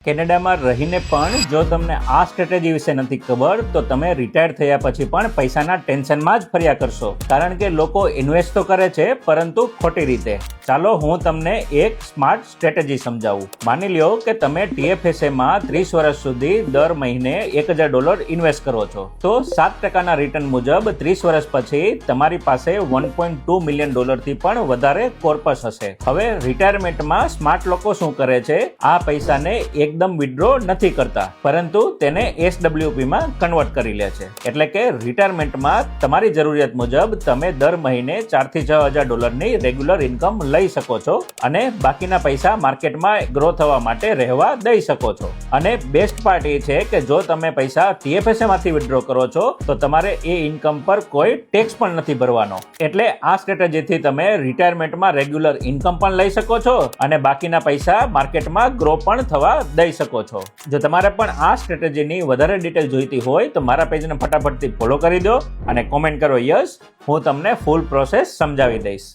કેનેડામાં રહીને પણ જો તમને આ સ્ટ્રેટેજી વિશે નથી ખબર તો તમે રિટાયર થયા પછી પણ પૈસાના ટેન્શનમાં જ ફર્યા કરશો, કારણ કે લોકો ઇન્વેસ્ટ તો કરે છે પરંતુ ખોટી રીતે. ચાલો હું તમને એક સ્માર્ટ સ્ટ્રેટેજી સમજાવું. માની લ્યો કે તમે TFSA માં 30 વર્ષ સુધી દર મહિને $1000 ઇન્વેસ્ટ કરો છો, તો 7% રિટર્ન મુજબ 30 વર્ષ પછી તમારી પાસે $1.2 મિલિયન થી પણ વધારે કોર્પસ હશે. હવે રિટાયરમેન્ટમાં સ્માર્ટ લોકો શું કરે છે, આ પૈસાને એકદમ વિથડ્રો નથી કરતા, પરંતુ તેને SWP માં કન્વર્ટ કરી લે છે. એટલે કે રિટાયરમેન્ટમાં તમારી જરૂરિયાત મુજબ તમે દર મહિને $4,000 થી $6,000 ની રેગ્યુલર ઇન્કમ લઈ શકો છો અને બાકીના પૈસા માર્કેટમાં ગ્રો થવા માટે રહેવા દઈ શકો છો. અને બેસ્ટ પાર્ટ એ છે કે જો તમે પૈસા TFSA માંથી વિથડ્રો કરો છો તો તમારે એ ઇન્કમ પર કોઈ ટેક્સ પણ નથી ભરવાનો. એટલે આ સ્ટ્રેટેજીથી તમે રિટાયરમેન્ટમાં રેગ્યુલર ઇન્કમ પણ લઈ શકો છો અને બાકીના પૈસા માર્કેટમાં ગ્રો પણ થવા દઈ શકો છો. જો તમારે પણ આ સ્ટ્રેટેજીની વધારે ડિટેલ જોઈતી હોય તો મારા પેજને ફટાફટથી ફોલો કરી દો અને કોમેન્ટ કરો યસ, હું તમને ફૂલ પ્રોસેસ સમજાવી દઈશ.